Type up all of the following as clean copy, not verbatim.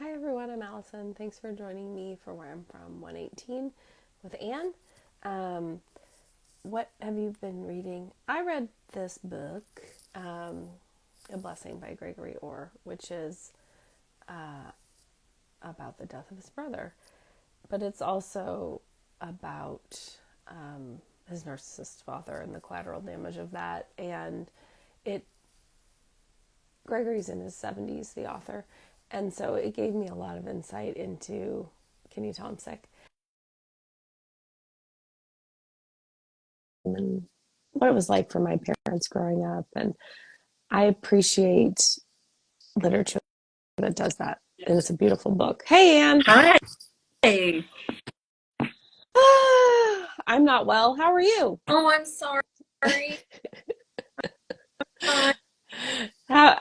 Hi everyone, I'm Allison. Thanks for joining me for Where I'm From 118 with Anne. Um, what have you been reading? I read this book, A Blessing by Gregory Orr, which is about the death of his brother, but it's also about his narcissist father and the collateral damage of that. And it Gregory's in his 70s, the author, and so it gave me a lot of insight into, can you tell I'm sick? And what it was like for my parents growing up. And I appreciate literature that does that. And it's a beautiful book. Hey, Anne. Hi. I'm not well. How are you? Oh, I'm sorry. Uh,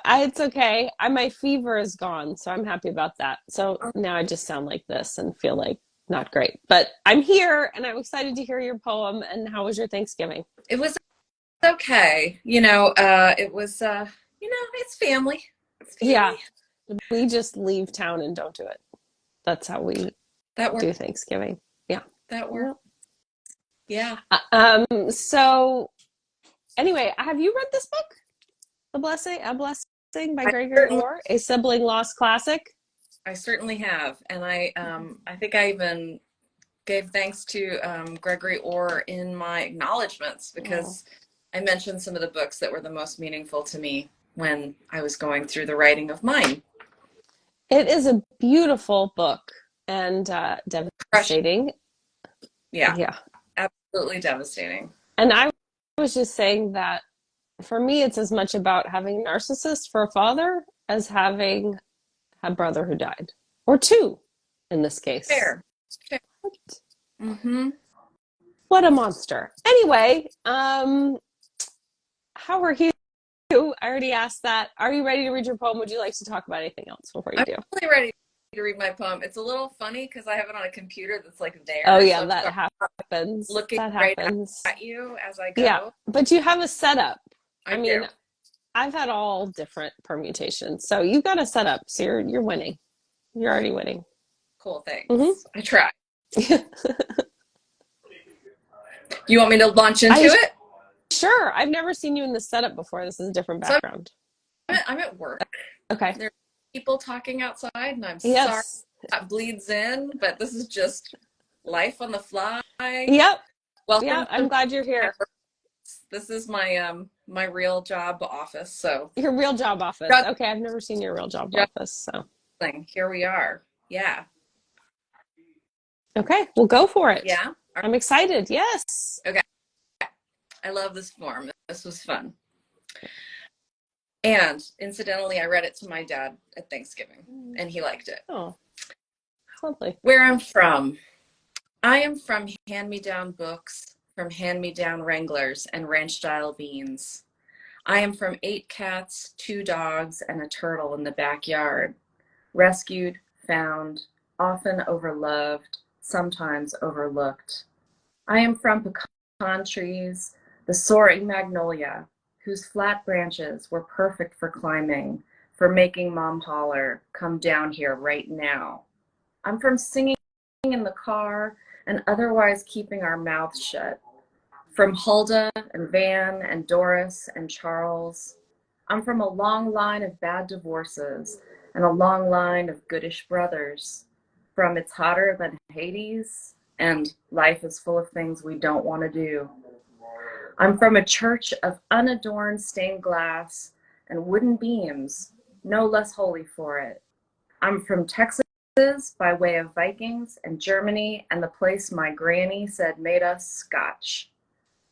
It's okay. My fever is gone, so I'm happy about that. So now I just sound like this and feel like not great. But I'm here and I'm excited to hear your poem. And how was your Thanksgiving? it was okay. It was, it's family. It's Yeah, family. we just leave town and don't do it. That's how we That do worked. Thanksgiving. Yeah. That worked. Yep. Yeah. So anyway, have you read this book? A Blessing by I Gregory certainly, Orr, a sibling loss classic? I certainly have. And I think I even gave thanks to Gregory Orr in my acknowledgments Oh. because I mentioned some of the books that were the most meaningful to me when I was going through the writing of mine. It is a beautiful book and Crush. devastating. Yeah. Yeah. Absolutely devastating. And I was just saying that for me, it's as much about having a narcissist for a father as having a brother who died, or two in this case. Fair. Fair. Mm-hmm. What a monster. Anyway, how are you? I already asked that. Are you ready to read your poem? Would you like to talk about anything else before you I'm do? really ready to read my poem. It's a little funny because I have it on a computer that's like Oh, there, so yeah, I'm that sorry, happens. looking That right happens. at you as I Yeah, go. but you have a setup. I I do. mean, I've had all different permutations. So you got a setup. So you're winning. You're already winning. Cool, Mm-hmm. thanks. I try. You want me to launch into I it? sure. I've never seen you in the setup before. This is a different So background. I'm at work. Okay. There's people talking outside, and I'm sorry Yes. that bleeds in, but this is just life on the fly. Yep. Welcome Yep. I'm to glad you're my here. work. This is my real job office. So Your real job office. just Okay, I've never seen your real job just office. So here we are. Yeah. okay, we'll go for it. Yeah. I'm excited. Yes. Okay. I love this form. This was fun. And incidentally, I read it to my dad at Thanksgiving, and he liked it. Oh, it's lovely. Where I'm from. I am from hand-me-down books, from hand-me-down Wranglers and ranch-style beans. I am from 8 cats, 2 dogs, and a turtle in the backyard. Rescued, found, often overloved, sometimes overlooked. I am from pecan trees, the soaring magnolia, whose flat branches were perfect for climbing, for making mom holler, come down here right now. I'm from singing in the car and otherwise keeping our mouths shut. From Huldah and Van and Doris and Charles. I'm from a long line of bad divorces and a long line of goodish brothers. From It's Hotter Than Hades and Life is Full of Things We Don't Want to Do. I'm from a church of unadorned stained glass and wooden beams, no less holy for it. I'm from Texas by way of Vikings and Germany and the place my granny said made us Scotch.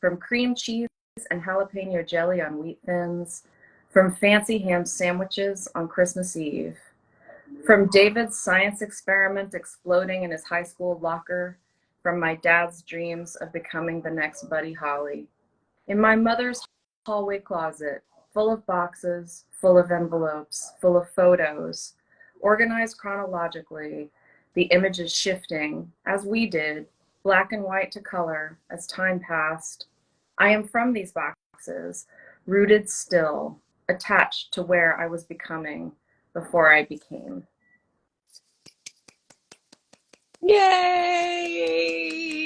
From cream cheese and jalapeno jelly on wheat thins, from fancy ham sandwiches on Christmas Eve, from David's science experiment exploding in his high school locker, from my dad's dreams of becoming the next Buddy Holly. In my mother's hallway closet, full of boxes, full of envelopes, full of photos, organized chronologically, the images shifting, as we did, black and white to color, as time passed. I am from these boxes, rooted still, attached to where I was becoming before I became. Yay!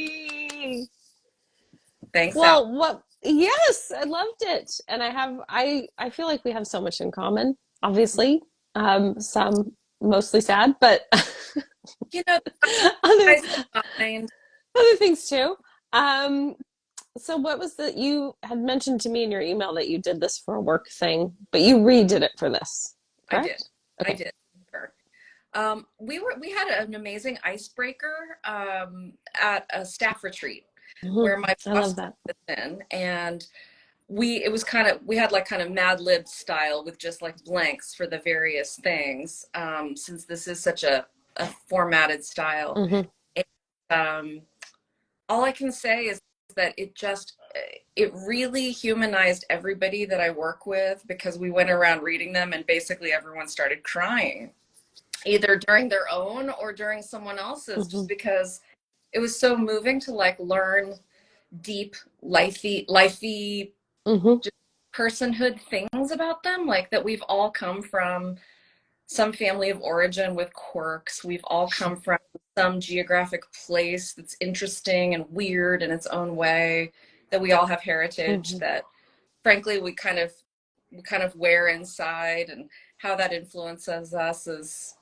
Thanks, Al. Well, what? Yes, I loved it, and I feel like we have so much in common. Obviously, some mostly sad, but You know, other I still mind. other things too. Um, so what was the you had mentioned to me in your email that you did this for a work thing, but you redid it for this, I did. correct? I Okay. did. Sure. We had an amazing icebreaker at a staff retreat where my I boss love took that. us in, and we had like kind of Mad Lib style with just like blanks for the various things, since this is such a formatted style. Hmm. And, all I can say is that it really humanized everybody that I work with, because we went around reading them and basically everyone started crying, either during their own or during someone else's, Hmm. just because it was so moving to like learn deep lifey Hmm. just personhood things about them, like that we've all come from some family of origin with quirks. We've all come from some geographic place that's interesting and weird in its own way, that we all have heritage Hmm. that frankly we kind of wear inside, and how that influences us is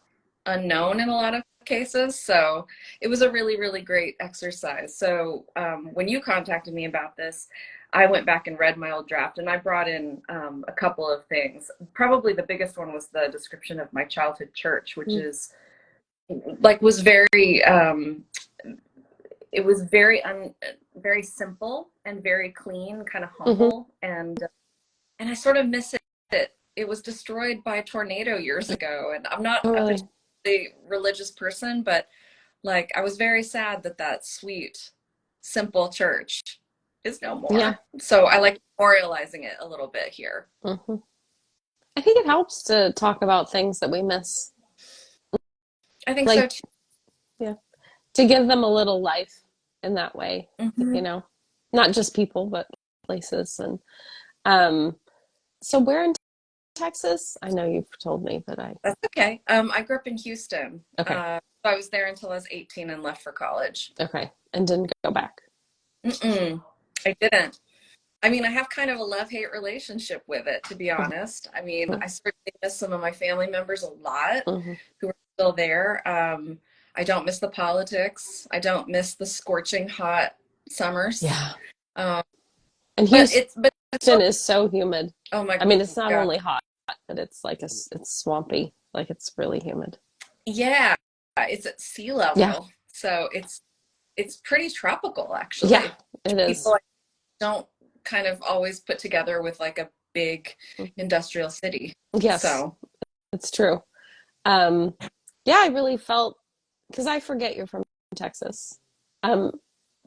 unknown in a lot of cases. So it was a really, really great exercise. So when you contacted me about this, I went back and read my old draft, and I brought in a couple of things. Probably the biggest one was the description of my childhood church, which is like was very it was very simple and very clean, kind of Hmm. humble, and I sort of miss it. It was destroyed by a tornado years ago, and I'm not Oh, a really? particularly religious person, but like I was very sad that that sweet, simple church is no Yeah. more. So I like memorializing it a little bit here. Hmm. I think it helps to talk about things that we miss, I think so like, too. yeah, to give them a little life in that way, you Hmm. know, not just people, but places. And um, so where in Texas? I know you've told me, but That's okay. I grew up in Houston. okay, So I was there until I was 18 and left for college. okay, and didn't go back. Mm-mm, I didn't. I mean, I have kind of a love-hate relationship with it, to be honest. I mean, Hmm. I certainly miss some of my family members a lot Hmm. who are still there. I don't miss the politics. I don't miss the scorching hot summers. Yeah, Um, and but it's Houston so, is so humid. oh my I mean, it's not God. only hot, but it's like it's swampy. Like it's really humid. Yeah, it's at sea Yeah, level. So it's pretty tropical yeah, actually. it People is. like, don't kind of always put together with like a big Mhm. industrial city. Yes, So, it's true. Um, yeah, I really felt because I forget you're from Texas, um,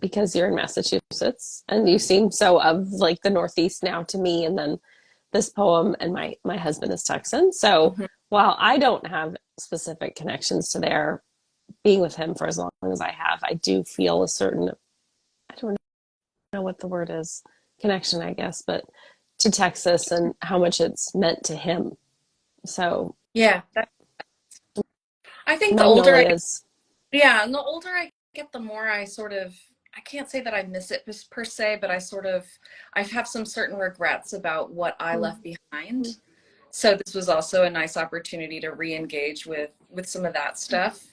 because you're in Massachusetts, and you seem so of like the Northeast now to me. And then this poem, and my husband is Texan, so mhm. while I don't have specific connections to there, being with him for as long as I have, I do feel a certain, I don't know what the word is, connection, I guess, but to Texas and how much it's meant to him. So Yeah, I think the older I get, Magnolias. yeah, and the older I get, the more I sort of, I can't say that I miss it per se, but I have some certain regrets about what I left behind. So this was also a nice opportunity to re-engage with some of that stuff.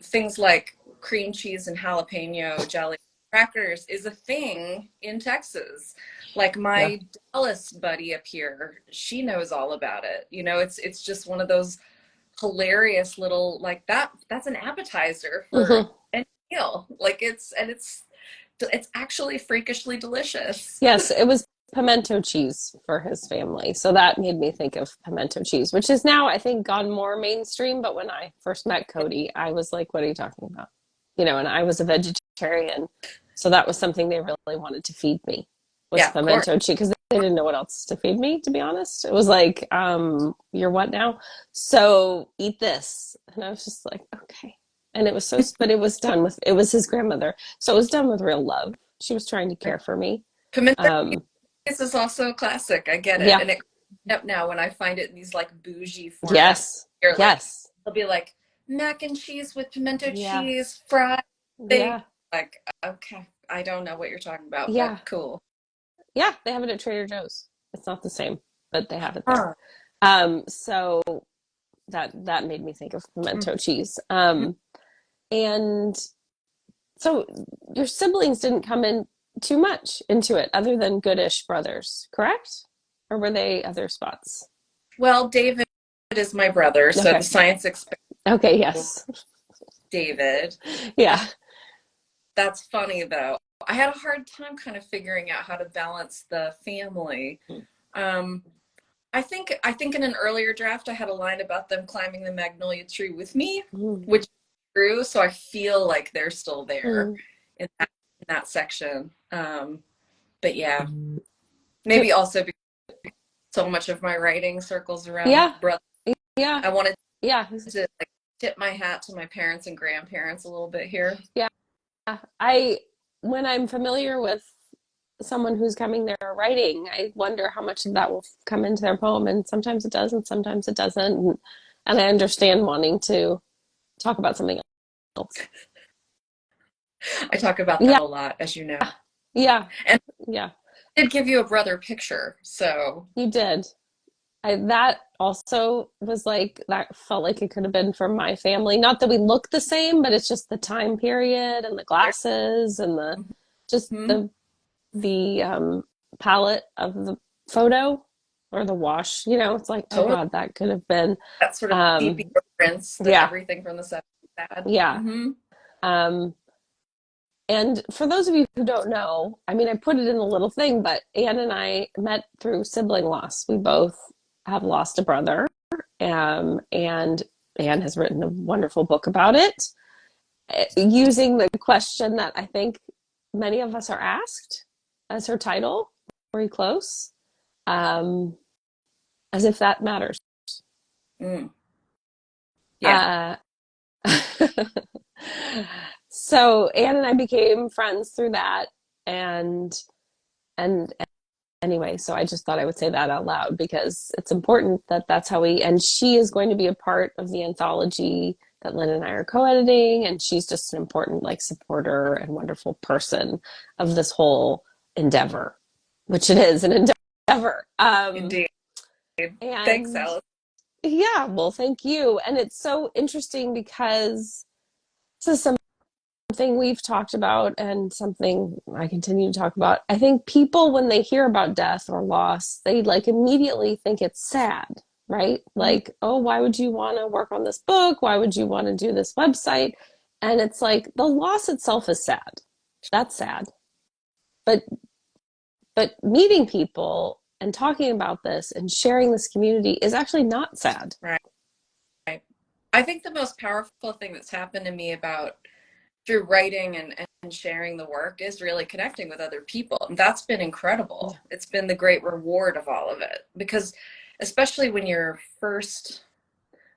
Things like cream cheese and jalapeno jelly crackers is a thing in Texas. Like Yeah. my Dallas buddy up here, she knows all about it. It's just one of those hilarious little like that's an appetizer for Hmm. any meal. Like it's actually freakishly delicious. Yes, it was pimento cheese for his family. So that made me think of pimento cheese, which is now, I think, gone more mainstream. But when I first met Cody, I was like, what are you talking about? And I was a vegetarian. So that was something they really wanted to feed me, was Yeah, of course. pimento cheese, because they didn't know what else to feed me, to be honest. It was like, you're what now? So eat this. And I was just like, okay. And it was but it was his grandmother. So it was done with real love. She was trying to care for me. Pimento Um, cheese is also a classic. I get it. yeah, And it cracks me up now when I find it in these like bougie formats. yes, You're like, yes, they'll be like mac and cheese with pimento Yeah. cheese, fried thing. Yeah. Like, okay, I don't know what you're talking about, but Yeah. cool. Yeah. They have it at Trader Joe's. It's not the same, but they have it there. Huh. So that made me think of Mhm. pimento cheese. And so your siblings didn't come in too much into it other than Goodish brothers, correct? Or were they other spots? Well, David is my brother, so the Okay. science Okay, experimental yes. David. Yeah. That's funny though. I had a hard time kind of figuring out how to balance the family. Um, I think in an earlier draft I had a line about them climbing the magnolia tree with me, Mm, which is true. So I feel like they're still there mm. in that section. But yeah, So, maybe also because so much of my writing circles around yeah, brother. yeah, I wanted yeah, to like tip my hat to my parents and grandparents a little bit here. yeah. I when I'm familiar with someone who's coming there writing, I wonder how much of that will come into their poem, and sometimes it does, and sometimes it doesn't. And I understand wanting to talk about something else. I talk about that Yeah, a lot, as you know. yeah, And yeah. I did give you a brother picture, so You did. That also was like that felt like it could have been from my family. Not that we look the same, but it's just the time period and the there. glasses and the just Mhm. the palette of the photo or the wash. It's like, oh Totally God, that could have been. that sort of Um, sepia prints that yeah, everything from the 70s had. yeah. Hmm. Um, and for those of you who don't know, I mean, I put it in a little thing, but Anne and I met through sibling loss. We both have lost a brother. And Anne has written a wonderful book about it, using the question that I think many of us are asked as her title, very close, um, as if that matters. Mm. Yeah. Uh, so Anne and I became friends through that, and and anyway, so I just thought I would say that out loud because it's important that that's how and she is going to be a part of the anthology that Lynn and I are co-editing, and she's just an important like supporter and wonderful person of this whole endeavor, which it is an endeavor. Indeed. Thanks, And Alice. yeah, well, thank you. And it's so interesting because this is something we've talked about and something I continue to talk about. I think people, when they hear about death or loss, they like immediately think it's sad, right? Mhm. Like, oh, why would you want to work on this book? Why would you want to do this website? And it's like the loss itself is sad. That's sad. But meeting people and talking about this and sharing this community is actually not sad. Right. I think the most powerful thing that's happened to me about through writing and sharing the work is really connecting with other people. And that's been Yeah. incredible. It's been the great reward of all of it. Because especially when you're first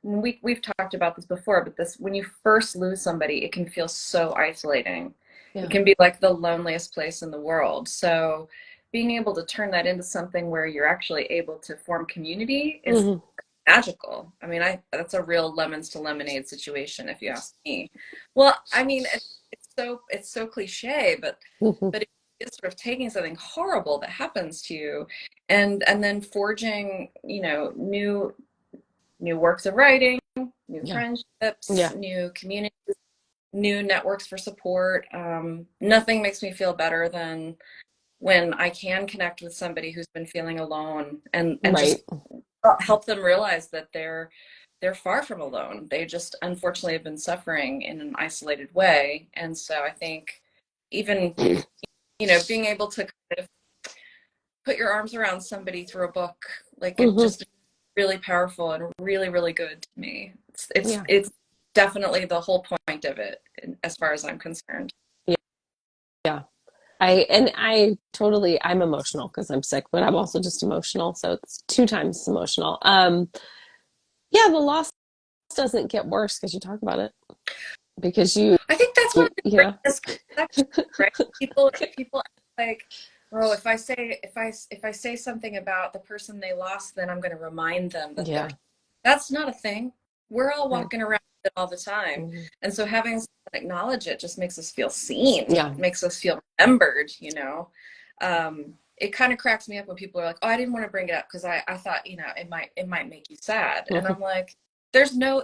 we've talked about this before, but this when you first lose somebody, it can feel so isolating. It Yeah. can be like the loneliest place in the world. So being able to turn that into something where you're actually able to form community is Mm-hmm. magical. I mean, I that's a real lemons to lemonade situation, if you ask me. Well, I mean, it's so cliche, Mm-hmm. but it's sort of taking something horrible that happens to you, and then forging, new works of writing, new Yeah. friendships, Yeah. new communities, new networks for support. Nothing makes me feel better than when I can connect with somebody who's been feeling alone and Right. just help them realize that they're far from alone. They just unfortunately have been suffering in an isolated way. And so I think even, being able to kind of put your arms around somebody through a book, like it Mm-hmm. just really powerful and really, really good to me. Yeah. It's definitely the whole point of it, as far as I'm concerned. Yeah. Yeah. I'm emotional because I'm sick, but I'm also just emotional. So it's two times as emotional. Yeah, the loss doesn't get worse because you talk about it. Because I think that's one of the great yeah. misconceptions, right? People act like, oh, if I say something about the person they lost, then I'm going to remind them that they're. Yeah. That's not a thing. We're all Right. walking around it all the time. Mhm. And so having someone acknowledge it just makes us feel seen, Yeah. makes us feel remembered, it kind of cracks me up when people are like, "Oh, I didn't want to bring it up because I thought, it might make you sad." And I'm like, there's no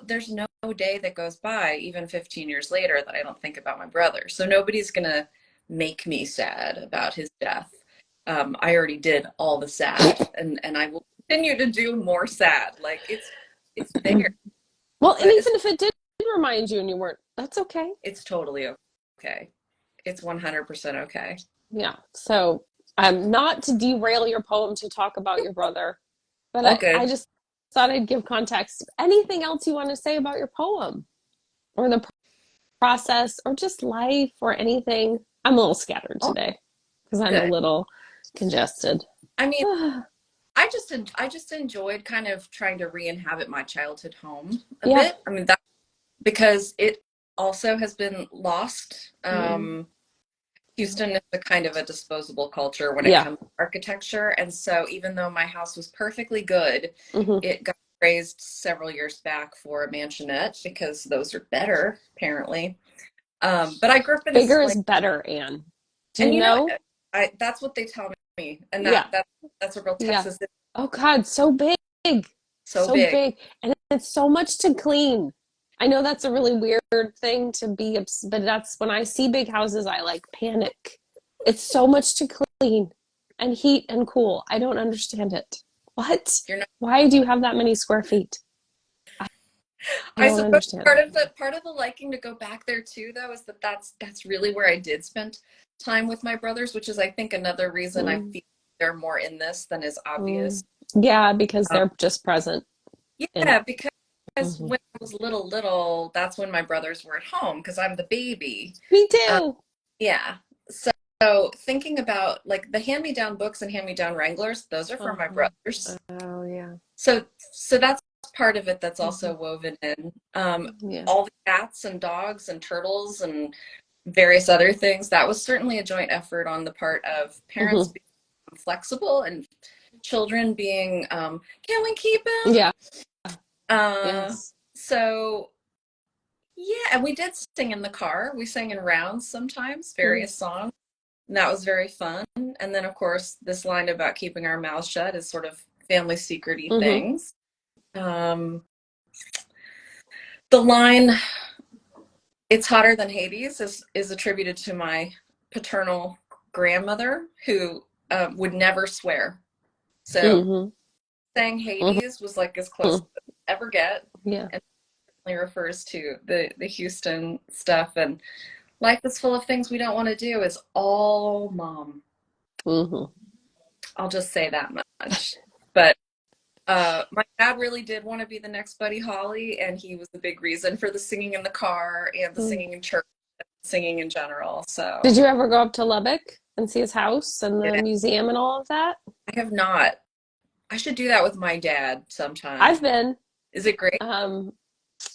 day that goes by, even 15 years later, that I don't think about my brother. So nobody's gonna make me sad about his death. I already did all the sad, and I will continue to do more sad. Like it's there, Well, and but even if it did remind you and you weren't, that's okay. it's totally okay. It's 100% okay. Yeah. So, not to derail your poem to talk about your brother, but All I good. just thought I'd give context. Anything else you want to say about your poem or the process or just life or anything? I'm a little scattered All today because I'm a good. little congested. I mean, I just enjoyed kind of trying to re-inhabit my childhood home a Yeah. bit. I mean, that because it also has been lost. Mm. Houston is a kind of a disposable culture when it Yeah. comes to architecture, and so even though my house was perfectly good, Hmm. it got raised several years back for a mansionette because those are better, apparently. But I grew up in a Bigger is like, better, Anne. Do you and know? I that's what they tell me, and Yeah. that's a real Yeah. Texas. It's Oh God, so big. so So big. big. And it's so much to clean. I know that's a really weird thing to be, but that's when I see big houses, I like panic. It's so much to clean and heat and cool. I don't understand it. What? You're not. Why do you have that many square feet? I I don't suppose understand part it. of the liking to go back there too, though, is that that's really where I did spend time with my brothers, which is I think another reason I Mm, feel they're more in this than is mm. obvious. Yeah, because Um, they're just present in yeah, it. because Hmm. when I was little, that's when my brothers were at home because I'm the baby. Me Um, too. yeah. So thinking about like the hand-me-down books and hand-me-down Wranglers, those are for my Uh-huh. brothers. Oh, yeah. So that's part of it that's Hmm. also woven in. Yeah. All the cats and dogs and turtles and various other things. That was certainly a joint effort on the part of parents Hmm. being flexible and children being, can we keep him? Yeah. Uh, Yes. so yeah, and we did sing in the car. We sang in rounds sometimes, Mm. various songs. And that was very fun. And then, of course, this line about keeping our mouths shut is sort of family secrety Hmm. things. The line "It's hotter than Hades" is attributed to my paternal grandmother who would never swear. So Hmm. saying Hades was like as close Hmm. as it would ever get, Yeah. and it refers to the Houston stuff. And life is full of things we don't want to do is all mom. Hmm. I'll just say that much. But my dad really did want to be the next Buddy Holly, and he was the big reason for the singing in the car and the Mm. singing in church, singing in general. Did So you ever go up to Lubbock and see his house and the I museum and all of that? have not. I should do that with my dad sometime. I've been. Is it great? Um,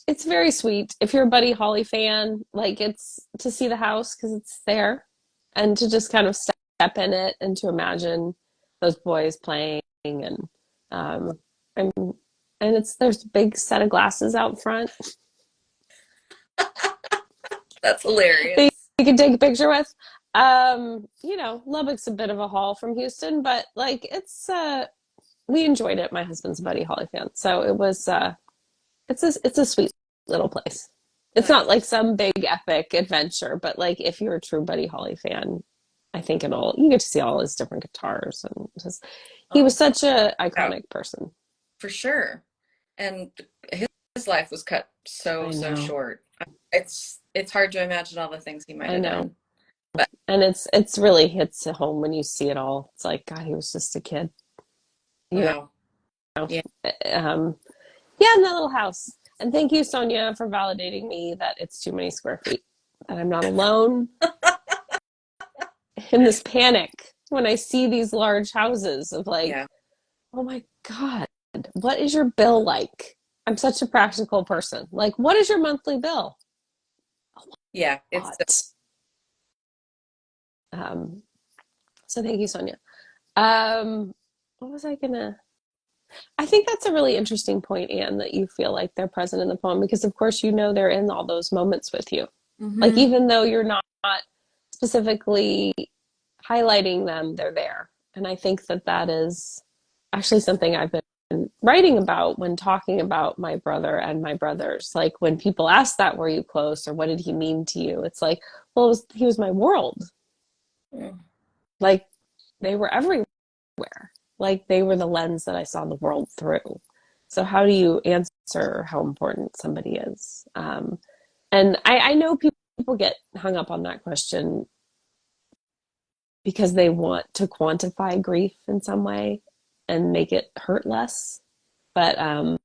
it's very sweet. If you're a Buddy Holly fan, like it's to see the house because it's there and to just kind of step in it and to imagine those boys playing um and it's there's a big set of glasses out front That's that hilarious. you can take a picture with. Lubbock's a bit of a haul from Houston, but like it's we enjoyed it. My husband's a Buddy Holly fan, so it was it's a sweet little place. It's not Nice. like some big epic adventure, but like if you're a true Buddy Holly fan, I think it'll you get to see all his different guitars and just he was Oh, such a yeah, iconic person. for sure. And his life was cut so I so know. short. It's hard to imagine all the things he might I have know. done. But And it's really hits home when you see it all. It's like God, he was just a kid. You know. wow. Yeah. Um yeah, in that little house. And thank you, Sonia, for validating me that it's too many square feet. That I'm not alone in this panic when I see these large houses of like, Yeah. oh my God, what is your bill like? I'm such a practical person. Like, what is your monthly bill? Yeah. What? Um, so thank you, Sonia. What was I gonna? I think that's a really interesting point, Anne, that you feel like they're present in the poem because, of course, you know they're in all those moments with you. Like, Mm-hmm. even though you're not specifically highlighting them, they're there. And I think that that is actually something I've been writing about when talking about my brother and my brothers. Like, when people ask that, were you close or what did he mean to you? It's like, well, he was my world. Mm. Like, they were everywhere. Like they were the lens that I saw the world through. So how do you answer how important somebody is? And I know people get hung up on that question because they want to quantify grief in some way and make it hurt less. But I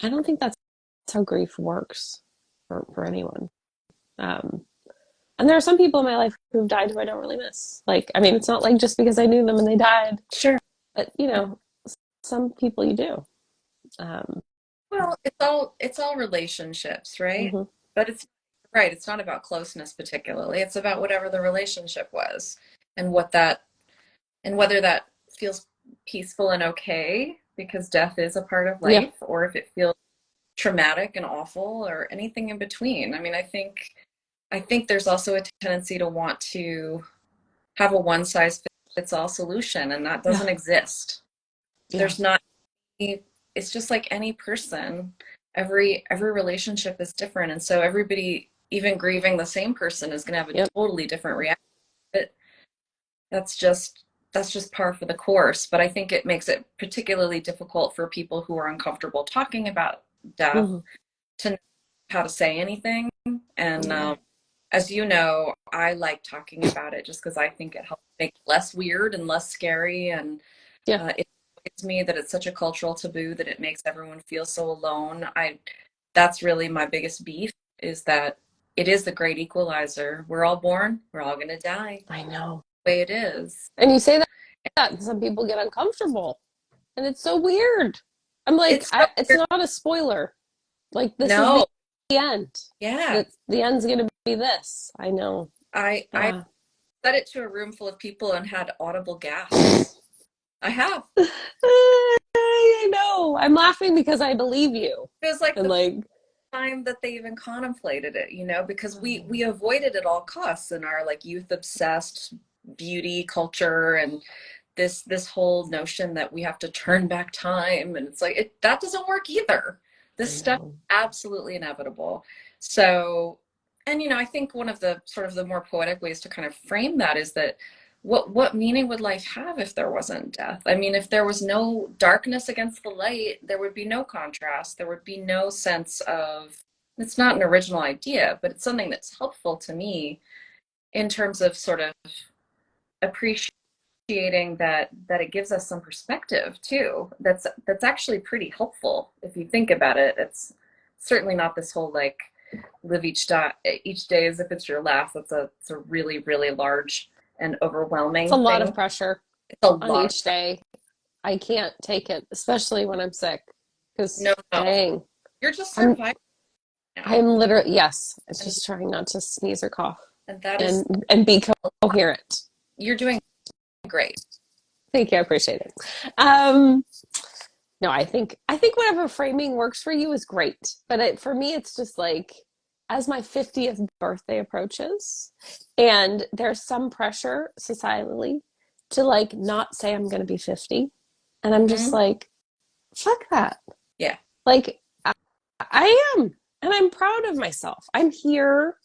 don't think that's how grief works for anyone. Um, and there are some people in my life who've died who I don't really miss. Like, I mean, it's not like just because I knew them and they died, Sure. but some people you do. Um, Well, it's all relationships, right? mhm. But it's right, it's not about closeness particularly. It's about whatever the relationship was and what that and whether that feels peaceful and okay because death is a part of Yeah, life or if it feels traumatic and awful or anything in between. I mean, I think there's also a tendency to want to have a one size fits all solution and that yeah, doesn't exist. yeah, There's not it's just like any person. Every relationship is different and so everybody even grieving the same person is going to have a yep, totally different reaction. But that's just that's just par for the course. But I think it makes it particularly difficult for people who are uncomfortable talking about death hmm, to know how to say anything. And yeah, as you know, I like talking about it just because I think it helps make it less weird and less scary. And yeah, it annoys me that it's such a cultural taboo that it makes everyone feel so alone. That's really my biggest beef is that it is the great equalizer. We're all born, we're all gonna die. I know. The way it is. And you say that, and some people get uncomfortable, and it's so weird. I'm like, It's so it's weird. not a spoiler. Like this is No, the end. yeah. That the end's gonna be this. I know. I Yeah. said it to a room full of people and had audible gasps. I have. I know. I'm laughing because I believe you. It was like And the like, time that they even contemplated it, you know, because oh, we avoid it at all costs in our like youth obsessed beauty culture and this whole notion that we have to turn back time and it's like that doesn't work either. This I stuff is know. absolutely inevitable. So, and you know, I think one of the sort of the more poetic ways to kind of frame that is that what meaning would life have if there wasn't death? I mean, if there was no darkness against the light, there would be no contrast. There would be no sense of it's not an original idea, but it's something that's helpful to me in terms of sort of appreciating that it gives us some perspective too. That's actually pretty helpful if you think about it. It's certainly not this whole like live each day as if it's your last. It's a really really large and It's a overwhelming lot of thing. pressure It's a on lot of each day. I can't take it, especially when I'm sick. Because no no. dang, You're just I'm surviving now, I'm literally yes. It's and just trying not to sneeze or cough that is and be coherent. you're doing great. Thank you, I appreciate it. Um, no, I think whatever framing works for you is great. But for me, it's just like as my 50th birthday approaches, and there's some pressure societally to like not say I'm going to be 50, and I'm just Mm-hmm. like, fuck that. Yeah. Like I am, and I'm proud of myself. I'm here.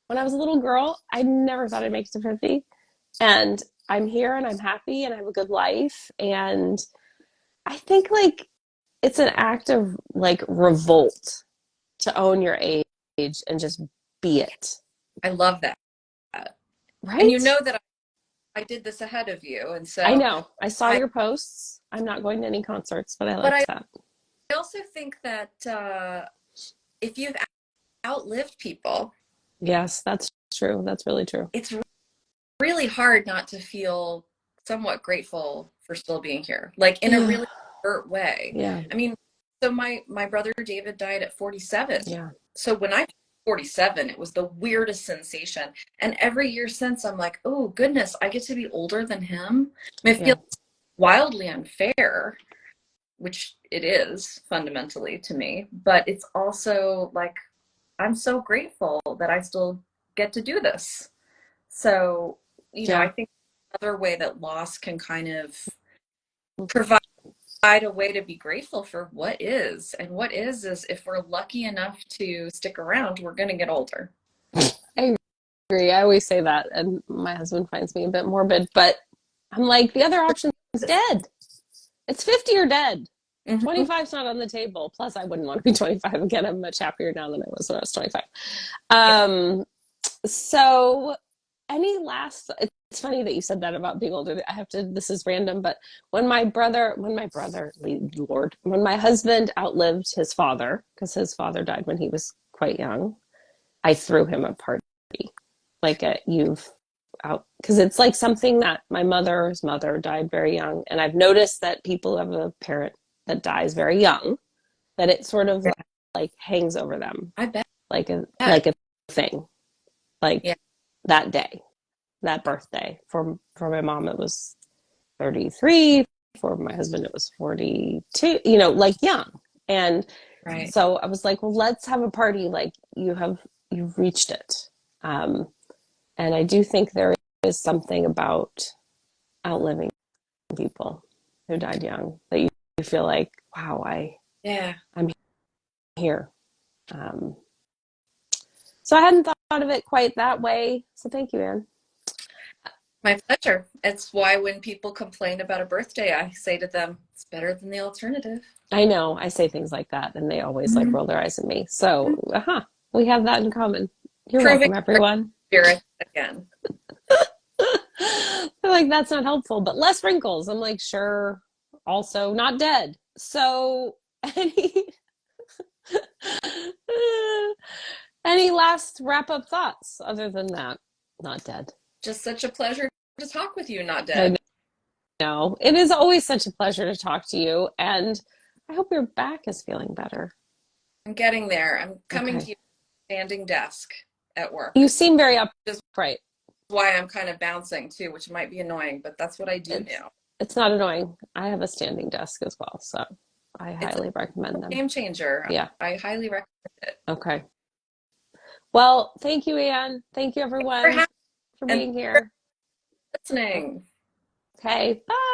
When I was a little girl, I never thought I'd make it to 50, and I'm here, and I'm happy, and I have a good life, and I think like it's an act of like revolt to own your age and just be it. I love that. And you Right? know that I did this ahead of you, and I so know. I saw I. your posts. I'm not going to any concerts, but I But liked that. I also think that if you've outlived people, Yes, that's true. That's really true. it's really hard not to feel somewhat grateful for still being here, like in a Yeah. really hurt way. Yeah. I mean, so my brother David died at 47. Yeah. So when I 47, it was the weirdest sensation. And every year since, I'm like, oh goodness, I get to be older than him. I mean, it Yeah. feels wildly unfair. which it is fundamentally to me, but it's also like I'm so grateful that I still get to do this. So, I Yeah. think another way that loss can kind of provide a way to be grateful for what is. And what is if we're lucky enough to stick around, we're going to get older. I agree. I always say that, and my husband finds me a bit morbid, but I'm like, the other option's dead. It's 50 or dead. Mm-hmm. 25's not on the table. Plus, I wouldn't want to be 25 again. I'm much happier now than I was when I was 25. Yeah. So any last, it's funny that you said that about being older. I have to, this is random, but when my husband outlived his father, because his father died when he was quite young, I threw him a party, like a you've out, because it's like something that my mother's mother died very young. And I've noticed that people have a parent that dies very young, that it sort of like hangs over them I bet. like a thing, like Yeah. that day, that birthday. For my mom, it was 33. For my husband, it was 42. Like young. And Right. so I was like, well, let's have a party. Like you've reached it. And I do think there is something about outliving people who died young that you feel like, wow, Yeah. I'm here. Um, so I hadn't thought of it quite that way. So thank you, Anne. My pleasure. It's why when people complain about a birthday, I say to them, it's better than the alternative. I know I say things like that, and they always like Mm-hmm. roll their eyes at me. So, we have that in common. You're Proving welcome, everyone. spirit again. They're like, that's not helpful, but less wrinkles. I'm like, sure. Also, not dead. So, any any last wrap up thoughts other than that? Not dead. Just such a pleasure to talk with you, not I dead. know. It is always such a pleasure to talk to you, and I hope your back is feeling better. I'm getting there. I'm coming to Okay. you standing desk at work. You seem very Which is upright. why I'm kind of bouncing too, which might be annoying, but that's what I do It's now. it's not annoying. I have a standing desk as well, so I It's a highly recommend them. game changer. Yeah. I highly recommend it. Okay. Well, thank you, Anne. Thank you, For everyone, having for and being here. listening. Okay. Bye.